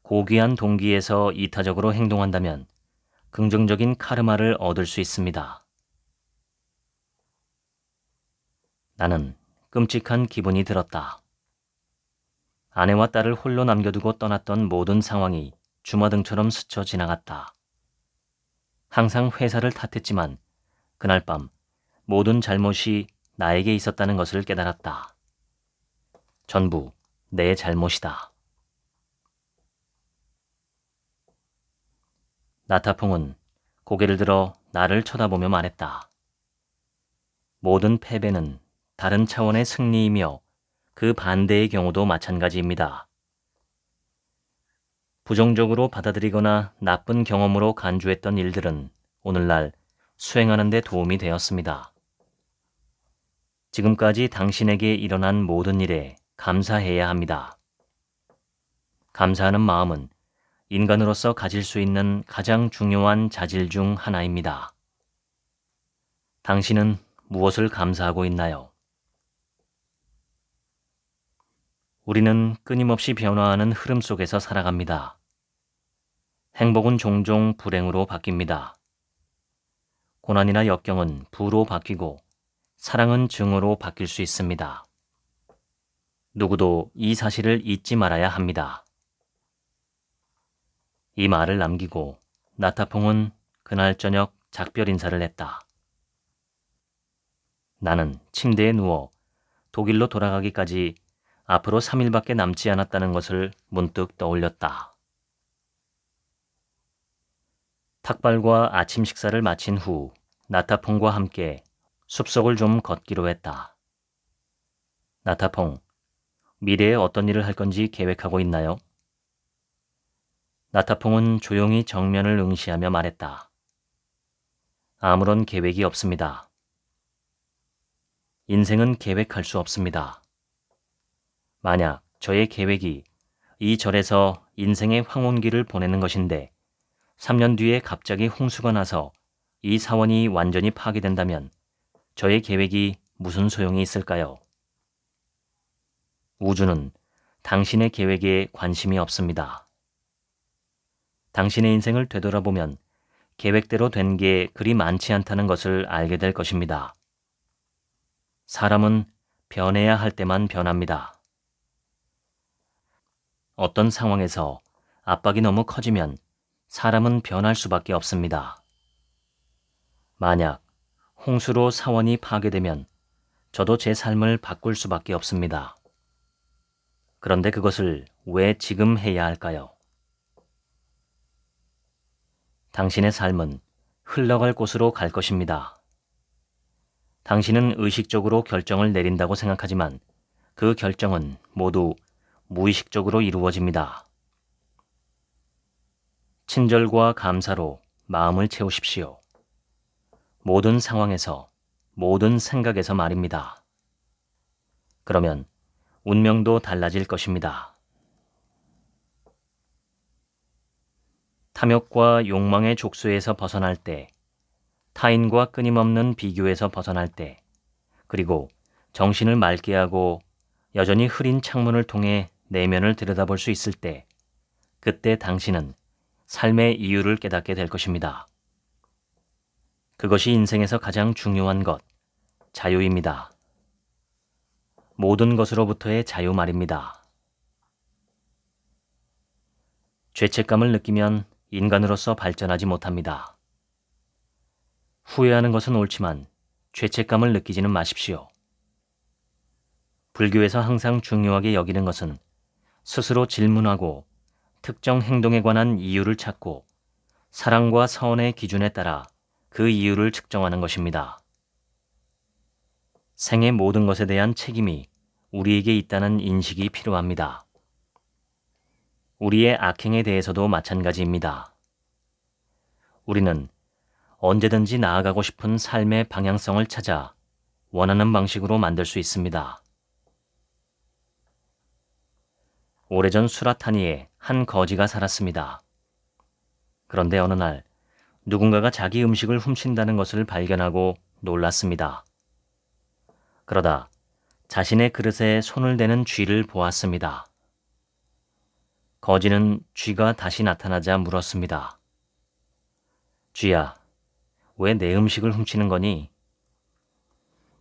고귀한 동기에서 이타적으로 행동한다면 긍정적인 카르마를 얻을 수 있습니다. 나는 끔찍한 기분이 들었다. 아내와 딸을 홀로 남겨두고 떠났던 모든 상황이 주마등처럼 스쳐 지나갔다. 항상 회사를 탓했지만 그날 밤 모든 잘못이 나에게 있었다는 것을 깨달았다. 전부 내 잘못이다. 나타퐁은 고개를 들어 나를 쳐다보며 말했다. 모든 패배는 다른 차원의 승리이며 그 반대의 경우도 마찬가지입니다. 부정적으로 받아들이거나 나쁜 경험으로 간주했던 일들은 오늘날 수행하는 데 도움이 되었습니다. 지금까지 당신에게 일어난 모든 일에 감사해야 합니다. 감사하는 마음은 인간으로서 가질 수 있는 가장 중요한 자질 중 하나입니다. 당신은 무엇을 감사하고 있나요? 우리는 끊임없이 변화하는 흐름 속에서 살아갑니다. 행복은 종종 불행으로 바뀝니다. 고난이나 역경은 부로 바뀌고 사랑은 증오로 바뀔 수 있습니다. 누구도 이 사실을 잊지 말아야 합니다. 이 말을 남기고 나타퐁은 그날 저녁 작별 인사를 했다. 나는 침대에 누워 독일로 돌아가기까지 앞으로 3일밖에 남지 않았다는 것을 문득 떠올렸다. 탁발과 아침 식사를 마친 후 나타퐁과 함께 숲속을 좀 걷기로 했다. 나타퐁, 미래에 어떤 일을 할 건지 계획하고 있나요? 나타퐁은 조용히 정면을 응시하며 말했다. 아무런 계획이 없습니다. 인생은 계획할 수 없습니다. 만약 저의 계획이 이 절에서 인생의 황혼기를 보내는 것인데 3년 뒤에 갑자기 홍수가 나서 이 사원이 완전히 파괴된다면 저의 계획이 무슨 소용이 있을까요? 우주는 당신의 계획에 관심이 없습니다. 당신의 인생을 되돌아보면 계획대로 된 게 그리 많지 않다는 것을 알게 될 것입니다. 사람은 변해야 할 때만 변합니다. 어떤 상황에서 압박이 너무 커지면 사람은 변할 수밖에 없습니다. 만약 홍수로 사원이 파괴되면 저도 제 삶을 바꿀 수밖에 없습니다. 그런데 그것을 왜 지금 해야 할까요? 당신의 삶은 흘러갈 곳으로 갈 것입니다. 당신은 의식적으로 결정을 내린다고 생각하지만 그 결정은 모두 무의식적으로 이루어집니다. 친절과 감사로 마음을 채우십시오. 모든 상황에서, 모든 생각에서 말입니다. 그러면 운명도 달라질 것입니다. 탐욕과 욕망의 족쇄에서 벗어날 때, 타인과 끊임없는 비교에서 벗어날 때, 그리고 정신을 맑게 하고 여전히 흐린 창문을 통해 내면을 들여다볼 수 있을 때, 그때 당신은 삶의 이유를 깨닫게 될 것입니다. 그것이 인생에서 가장 중요한 것, 자유입니다. 모든 것으로부터의 자유 말입니다. 죄책감을 느끼면 인간으로서 발전하지 못합니다. 후회하는 것은 옳지만 죄책감을 느끼지는 마십시오. 불교에서 항상 중요하게 여기는 것은 스스로 질문하고 특정 행동에 관한 이유를 찾고 사랑과 선의 기준에 따라 그 이유를 측정하는 것입니다. 생의 모든 것에 대한 책임이 우리에게 있다는 인식이 필요합니다. 우리의 악행에 대해서도 마찬가지입니다. 우리는 언제든지 나아가고 싶은 삶의 방향성을 찾아 원하는 방식으로 만들 수 있습니다. 오래전 수라타니에 한 거지가 살았습니다. 그런데 어느 날 누군가가 자기 음식을 훔친다는 것을 발견하고 놀랐습니다. 그러다 자신의 그릇에 손을 대는 쥐를 보았습니다. 거지는 쥐가 다시 나타나자 물었습니다. 쥐야, 왜 내 음식을 훔치는 거니?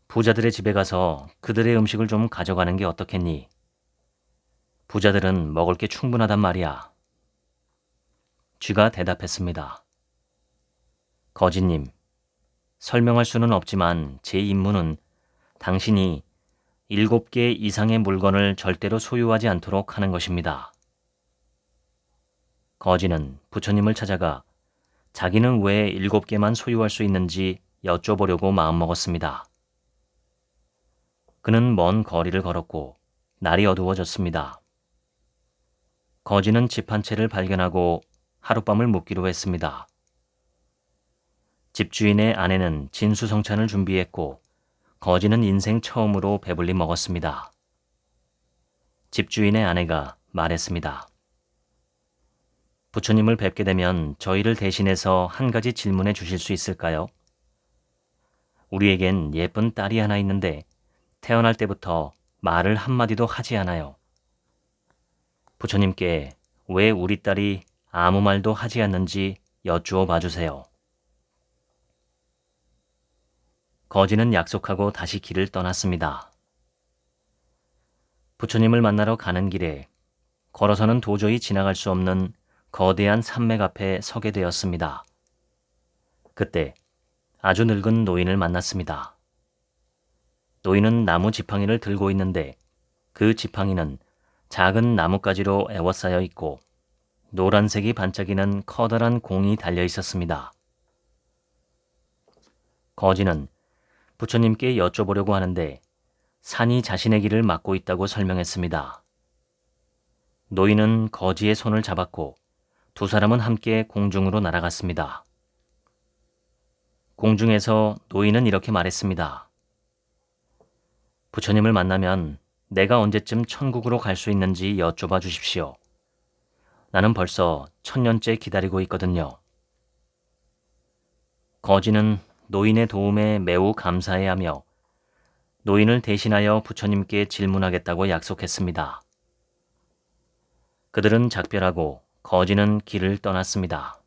부자들의 집에 가서 그들의 음식을 좀 가져가는 게 어떻겠니? 부자들은 먹을 게 충분하단 말이야. 쥐가 대답했습니다. 거지님, 설명할 수는 없지만 제 임무는 당신이 7개 이상의 물건을 절대로 소유하지 않도록 하는 것입니다. 거지는 부처님을 찾아가 자기는 왜 7개만 소유할 수 있는지 여쭤보려고 마음먹었습니다. 그는 먼 거리를 걸었고 날이 어두워졌습니다. 거지는 집 한 채를 발견하고 하룻밤을 묵기로 했습니다. 집주인의 아내는 진수성찬을 준비했고 거지는 인생 처음으로 배불리 먹었습니다. 집주인의 아내가 말했습니다. 부처님을 뵙게 되면 저희를 대신해서 한 가지 질문해 주실 수 있을까요? 우리에겐 예쁜 딸이 하나 있는데 태어날 때부터 말을 한마디도 하지 않아요. 부처님께 왜 우리 딸이 아무 말도 하지 않는지 여쭈어 봐주세요. 거지는 약속하고 다시 길을 떠났습니다. 부처님을 만나러 가는 길에 걸어서는 도저히 지나갈 수 없는 거대한 산맥 앞에 서게 되었습니다. 그때 아주 늙은 노인을 만났습니다. 노인은 나무 지팡이를 들고 있는데 그 지팡이는 작은 나뭇가지로 에워싸여 있고 노란색이 반짝이는 커다란 공이 달려 있었습니다. 거지는 부처님께 여쭤보려고 하는데 산이 자신의 길을 막고 있다고 설명했습니다. 노인은 거지의 손을 잡았고 두 사람은 함께 공중으로 날아갔습니다. 공중에서 노인은 이렇게 말했습니다. 부처님을 만나면 내가 언제쯤 천국으로 갈 수 있는지 여쭤봐 주십시오. 나는 벌써 1000년째 기다리고 있거든요. 거지는 노인의 도움에 매우 감사해하며 노인을 대신하여 부처님께 질문하겠다고 약속했습니다. 그들은 작별하고 거지는 길을 떠났습니다.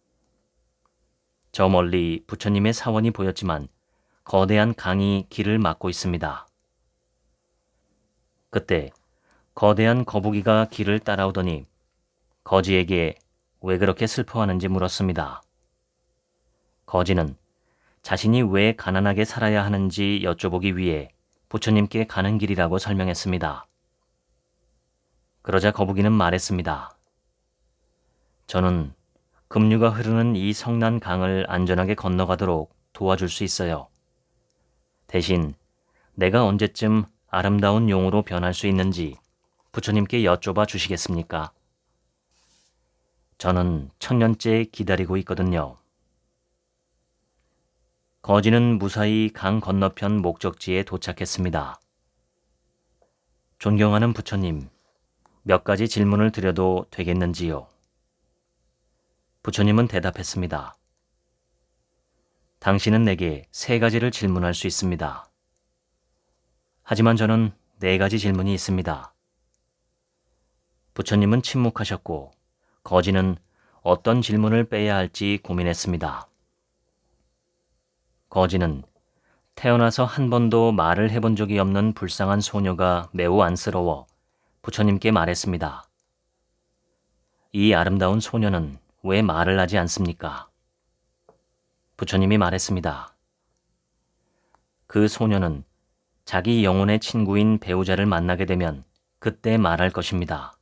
저 멀리 부처님의 사원이 보였지만 거대한 강이 길을 막고 있습니다. 그때 거대한 거북이가 길을 따라오더니 거지에게 왜 그렇게 슬퍼하는지 물었습니다. 거지는 자신이 왜 가난하게 살아야 하는지 여쭤보기 위해 부처님께 가는 길이라고 설명했습니다. 그러자 거북이는 말했습니다. 저는 급류가 흐르는 이 성난 강을 안전하게 건너가도록 도와줄 수 있어요. 대신 내가 언제쯤 아름다운 용으로 변할 수 있는지 부처님께 여쭤봐 주시겠습니까? 저는 1000년째 기다리고 있거든요. 거지는 무사히 강 건너편 목적지에 도착했습니다. 존경하는 부처님, 몇 가지 질문을 드려도 되겠는지요? 부처님은 대답했습니다. 당신은 내게 3가지를 질문할 수 있습니다. 하지만 저는 4가지 질문이 있습니다. 부처님은 침묵하셨고 거지는 어떤 질문을 빼야 할지 고민했습니다. 거지는 태어나서 한 번도 말을 해본 적이 없는 불쌍한 소녀가 매우 안쓰러워 부처님께 말했습니다. 이 아름다운 소녀는 왜 말을 하지 않습니까? 부처님이 말했습니다. 그 소녀는 자기 영혼의 친구인 배우자를 만나게 되면 그때 말할 것입니다.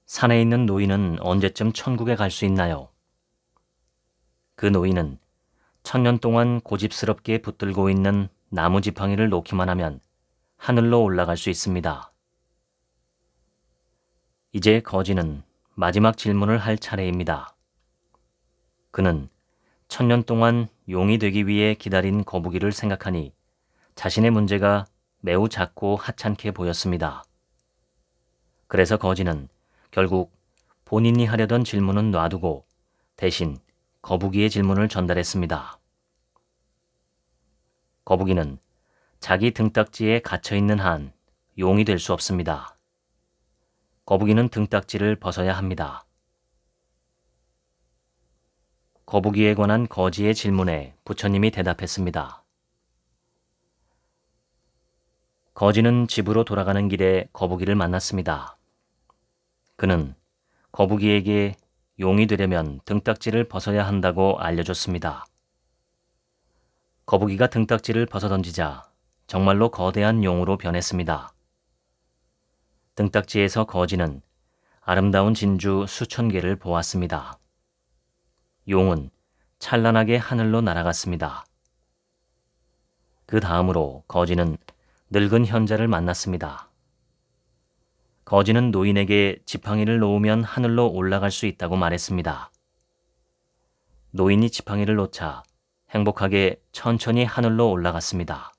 산에 있는 노인은 언제쯤 천국에 갈 수 있나요? 그 노인은 1000년 동안 고집스럽게 붙들고 있는 나무 지팡이를 놓기만 하면 하늘로 올라갈 수 있습니다. 이제 거지는 마지막 질문을 할 차례입니다. 그는 1000년 동안 용이 되기 위해 기다린 거북이를 생각하니 자신의 문제가 매우 작고 하찮게 보였습니다. 그래서 거지는 결국 본인이 하려던 질문은 놔두고 대신 거북이의 질문을 전달했습니다. 거북이는 자기 등딱지에 갇혀있는 한 용이 될 수 없습니다. 거북이는 등딱지를 벗어야 합니다. 거북이에 관한 거지의 질문에 부처님이 대답했습니다. 거지는 집으로 돌아가는 길에 거북이를 만났습니다. 그는 거북이에게 용이 되려면 등딱지를 벗어야 한다고 알려줬습니다. 거북이가 등딱지를 벗어던지자 정말로 거대한 용으로 변했습니다. 등딱지에서 거지는 아름다운 진주 수천 개를 보았습니다. 용은 찬란하게 하늘로 날아갔습니다. 그 다음으로 거지는 늙은 현자를 만났습니다. 거지는 노인에게 지팡이를 놓으면 하늘로 올라갈 수 있다고 말했습니다. 노인이 지팡이를 놓자 행복하게 천천히 하늘로 올라갔습니다.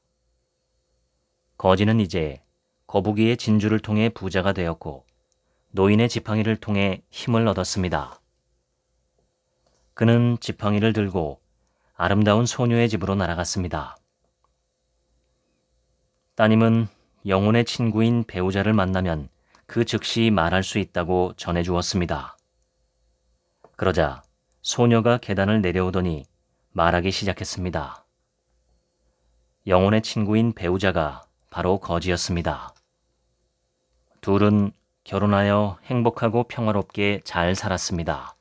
거지는 이제 거북이의 진주를 통해 부자가 되었고 노인의 지팡이를 통해 힘을 얻었습니다. 그는 지팡이를 들고 아름다운 소녀의 집으로 날아갔습니다. 따님은 영혼의 친구인 배우자를 만나면 그 즉시 말할 수 있다고 전해주었습니다. 그러자 소녀가 계단을 내려오더니 말하기 시작했습니다. 영혼의 친구인 배우자가 바로 거지였습니다. 둘은 결혼하여 행복하고 평화롭게 잘 살았습니다.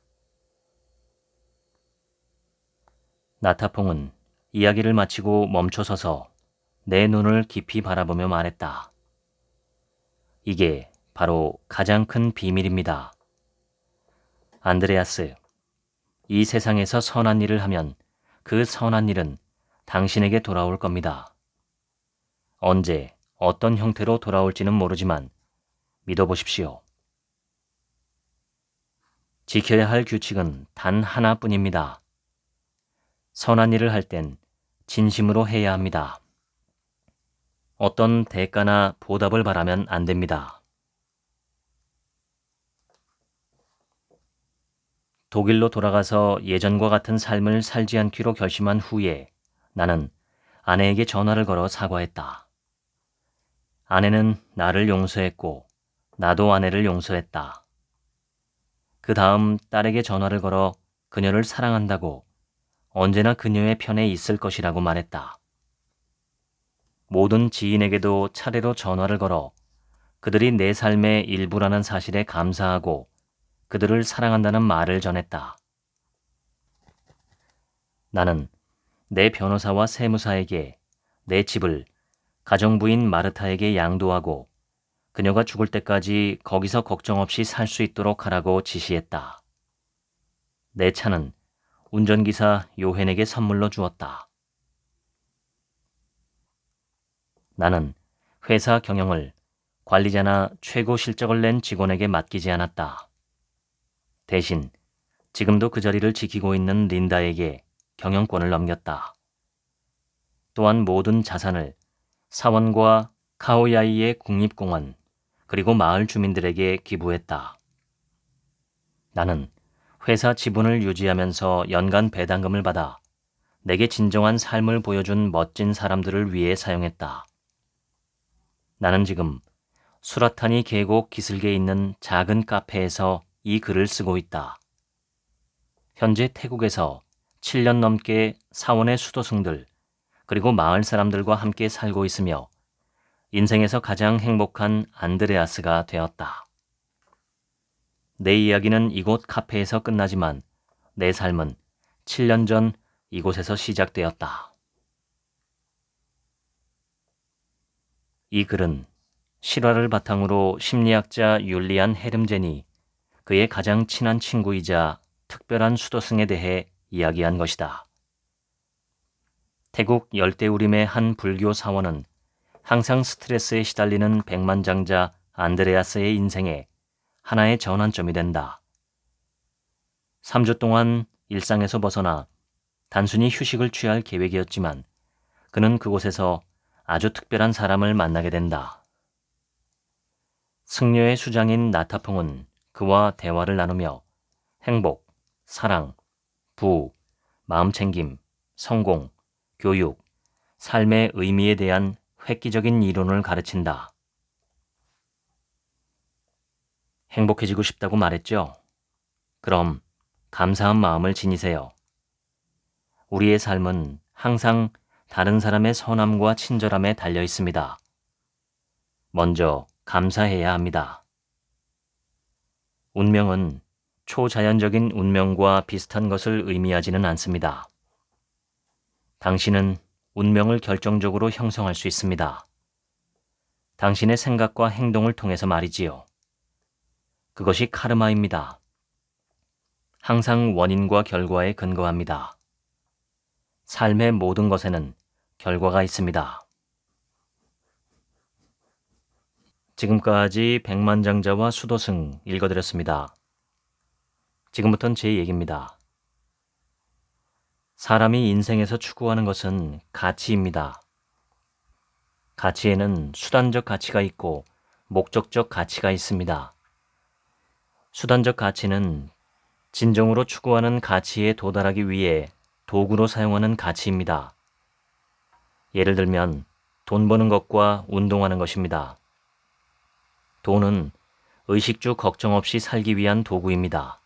나타퐁은 이야기를 마치고 멈춰서서 내 눈을 깊이 바라보며 말했다. 이게 바로 가장 큰 비밀입니다. 안드레아스, 이 세상에서 선한 일을 하면 그 선한 일은 당신에게 돌아올 겁니다. 언제, 어떤 형태로 돌아올지는 모르지만 믿어보십시오. 지켜야 할 규칙은 단 하나뿐입니다. 선한 일을 할 땐 진심으로 해야 합니다. 어떤 대가나 보답을 바라면 안 됩니다. 독일로 돌아가서 예전과 같은 삶을 살지 않기로 결심한 후에 나는 아내에게 전화를 걸어 사과했다. 아내는 나를 용서했고 나도 아내를 용서했다. 그 다음 딸에게 전화를 걸어 그녀를 사랑한다고 언제나 그녀의 편에 있을 것이라고 말했다. 모든 지인에게도 차례로 전화를 걸어 그들이 내 삶의 일부라는 사실에 감사하고 그들을 사랑한다는 말을 전했다. 나는 내 변호사와 세무사에게 내 집을 가정부인 마르타에게 양도하고 그녀가 죽을 때까지 거기서 걱정 없이 살 수 있도록 하라고 지시했다. 내 차는 운전기사 요헨에게 선물로 주었다. 나는 회사 경영을 관리자나 최고 실적을 낸 직원에게 맡기지 않았다. 대신 지금도 그 자리를 지키고 있는 린다에게 경영권을 넘겼다. 또한 모든 자산을 사원과 카오야이의 국립공원 그리고 마을 주민들에게 기부했다. 나는 회사 지분을 유지하면서 연간 배당금을 받아 내게 진정한 삶을 보여준 멋진 사람들을 위해 사용했다. 나는 지금 수라타니 계곡 기슭에 있는 작은 카페에서 이 글을 쓰고 있다. 현재 태국에서 7년 넘게 사원의 수도승들 그리고 마을 사람들과 함께 살고 있으며 인생에서 가장 행복한 안드레아스가 되었다. 내 이야기는 이곳 카페에서 끝나지만 내 삶은 7년 전 이곳에서 시작되었다. 이 글은 실화를 바탕으로 심리학자 율리안 헤름젠이 그의 가장 친한 친구이자 특별한 수도승에 대해 이야기한 것이다. 태국 열대우림의 한 불교 사원은 항상 스트레스에 시달리는 백만장자 안드레아스의 인생에 하나의 전환점이 된다. 3주 동안 일상에서 벗어나 단순히 휴식을 취할 계획이었지만 그는 그곳에서 아주 특별한 사람을 만나게 된다. 승려의 수장인 나타퐁은 그와 대화를 나누며 행복, 사랑, 부우, 마음챙김, 성공, 교육, 삶의 의미에 대한 획기적인 이론을 가르친다. 행복해지고 싶다고 말했죠? 그럼 감사한 마음을 지니세요. 우리의 삶은 항상 다른 사람의 선함과 친절함에 달려 있습니다. 먼저 감사해야 합니다. 운명은 초자연적인 운명과 비슷한 것을 의미하지는 않습니다. 당신은 운명을 결정적으로 형성할 수 있습니다. 당신의 생각과 행동을 통해서 말이지요. 그것이 카르마입니다. 항상 원인과 결과에 근거합니다. 삶의 모든 것에는 결과가 있습니다. 지금까지 백만장자와 수도승 읽어드렸습니다. 지금부터는 제 얘기입니다. 사람이 인생에서 추구하는 것은 가치입니다. 가치에는 수단적 가치가 있고 목적적 가치가 있습니다. 수단적 가치는 진정으로 추구하는 가치에 도달하기 위해 도구로 사용하는 가치입니다. 예를 들면 돈 버는 것과 운동하는 것입니다. 돈은 의식주 걱정 없이 살기 위한 도구입니다.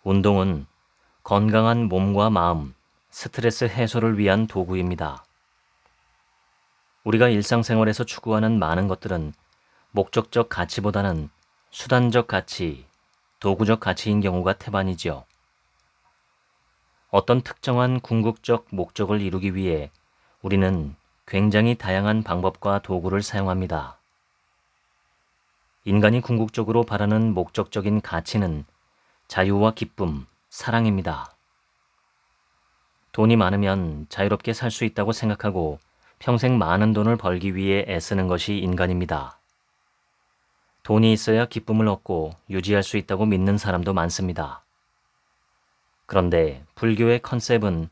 운동은 건강한 몸과 마음, 스트레스 해소를 위한 도구입니다. 우리가 일상생활에서 추구하는 많은 것들은 목적적 가치보다는 수단적 가치, 도구적 가치인 경우가 태반이지요. 어떤 특정한 궁극적 목적을 이루기 위해 우리는 굉장히 다양한 방법과 도구를 사용합니다. 인간이 궁극적으로 바라는 목적적인 가치는 자유와 기쁨, 사랑입니다. 돈이 많으면 자유롭게 살 수 있다고 생각하고 평생 많은 돈을 벌기 위해 애쓰는 것이 인간입니다. 돈이 있어야 기쁨을 얻고 유지할 수 있다고 믿는 사람도 많습니다. 그런데 불교의 컨셉은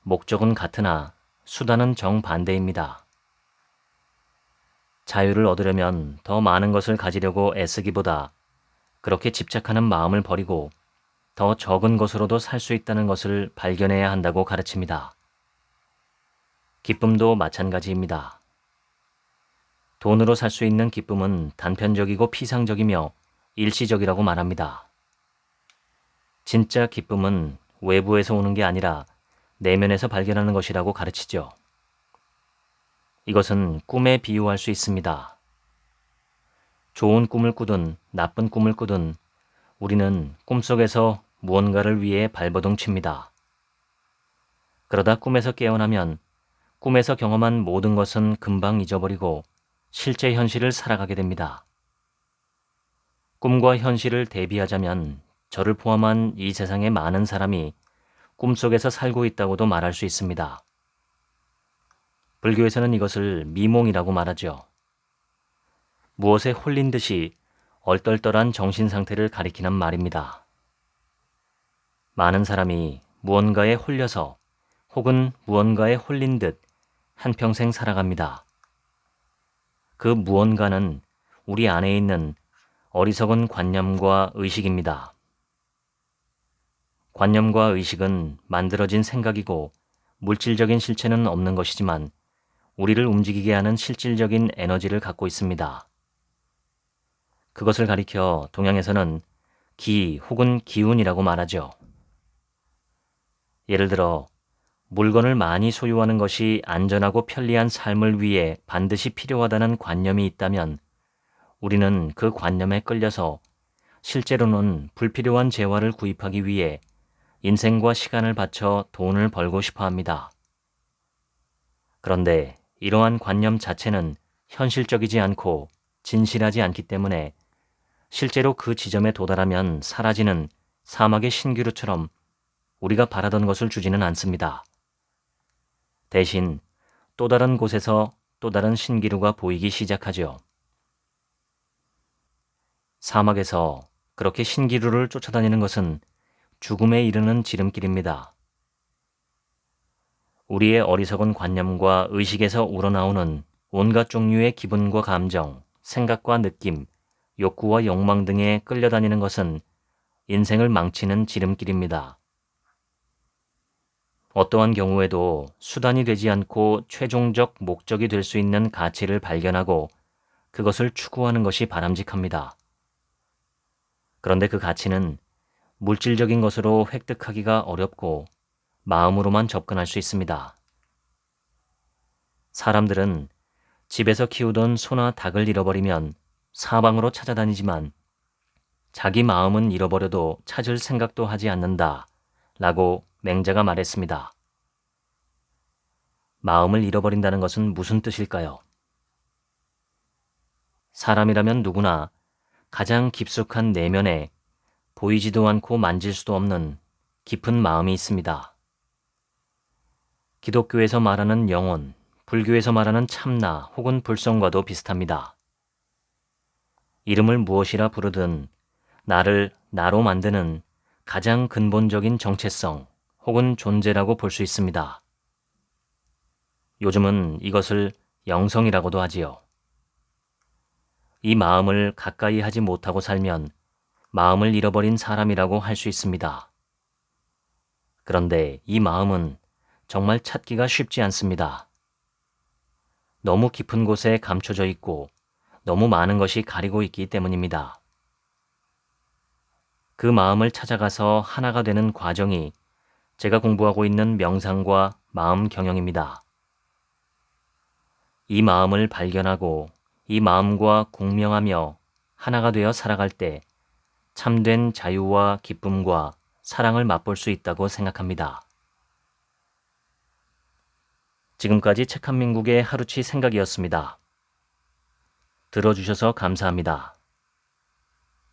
목적은 같으나 수단은 정반대입니다. 자유를 얻으려면 더 많은 것을 가지려고 애쓰기보다 그렇게 집착하는 마음을 버리고 더 적은 것으로도 살 수 있다는 것을 발견해야 한다고 가르칩니다. 기쁨도 마찬가지입니다. 돈으로 살 수 있는 기쁨은 단편적이고 피상적이며 일시적이라고 말합니다. 진짜 기쁨은 외부에서 오는 게 아니라 내면에서 발견하는 것이라고 가르치죠. 이것은 꿈에 비유할 수 있습니다. 좋은 꿈을 꾸든 나쁜 꿈을 꾸든 우리는 꿈속에서 무언가를 위해 발버둥 칩니다. 그러다 꿈에서 깨어나면 꿈에서 경험한 모든 것은 금방 잊어버리고 실제 현실을 살아가게 됩니다. 꿈과 현실을 대비하자면 저를 포함한 이 세상의 많은 사람이 꿈속에서 살고 있다고도 말할 수 있습니다. 불교에서는 이것을 미몽이라고 말하죠. 무엇에 홀린 듯이 얼떨떨한 정신 상태를 가리키는 말입니다. 많은 사람이 무언가에 홀려서 혹은 무언가에 홀린 듯 한평생 살아갑니다. 그 무언가는 우리 안에 있는 어리석은 관념과 의식입니다. 관념과 의식은 만들어진 생각이고 물질적인 실체는 없는 것이지만 우리를 움직이게 하는 실질적인 에너지를 갖고 있습니다. 그것을 가리켜 동양에서는 기 혹은 기운이라고 말하죠. 예를 들어 물건을 많이 소유하는 것이 안전하고 편리한 삶을 위해 반드시 필요하다는 관념이 있다면 우리는 그 관념에 끌려서 실제로는 불필요한 재화를 구입하기 위해 인생과 시간을 바쳐 돈을 벌고 싶어 합니다. 그런데 이러한 관념 자체는 현실적이지 않고 진실하지 않기 때문에 실제로 그 지점에 도달하면 사라지는 사막의 신기루처럼 우리가 바라던 것을 주지는 않습니다. 대신 또 다른 곳에서 또 다른 신기루가 보이기 시작하죠. 사막에서 그렇게 신기루를 쫓아다니는 것은 죽음에 이르는 지름길입니다. 우리의 어리석은 관념과 의식에서 우러나오는 온갖 종류의 기분과 감정, 생각과 느낌, 욕구와 욕망 등에 끌려다니는 것은 인생을 망치는 지름길입니다. 어떠한 경우에도 수단이 되지 않고 최종적 목적이 될 수 있는 가치를 발견하고 그것을 추구하는 것이 바람직합니다. 그런데 그 가치는 물질적인 것으로 획득하기가 어렵고 마음으로만 접근할 수 있습니다. 사람들은 집에서 키우던 소나 닭을 잃어버리면 사방으로 찾아다니지만 자기 마음은 잃어버려도 찾을 생각도 하지 않는다 라고 맹자가 말했습니다. 마음을 잃어버린다는 것은 무슨 뜻일까요? 사람이라면 누구나 가장 깊숙한 내면에 보이지도 않고 만질 수도 없는 깊은 마음이 있습니다. 기독교에서 말하는 영혼, 불교에서 말하는 참나 혹은 불성과도 비슷합니다. 이름을 무엇이라 부르든 나를 나로 만드는 가장 근본적인 정체성 혹은 존재라고 볼 수 있습니다. 요즘은 이것을 영성이라고도 하지요. 이 마음을 가까이 하지 못하고 살면 마음을 잃어버린 사람이라고 할 수 있습니다. 그런데 이 마음은 정말 찾기가 쉽지 않습니다. 너무 깊은 곳에 감춰져 있고 너무 많은 것이 가리고 있기 때문입니다. 그 마음을 찾아가서 하나가 되는 과정이 제가 공부하고 있는 명상과 마음 경영입니다. 이 마음을 발견하고 이 마음과 공명하며 하나가 되어 살아갈 때 참된 자유와 기쁨과 사랑을 맛볼 수 있다고 생각합니다. 지금까지 책 한 민국의 하루치 생각이었습니다. 들어주셔서 감사합니다.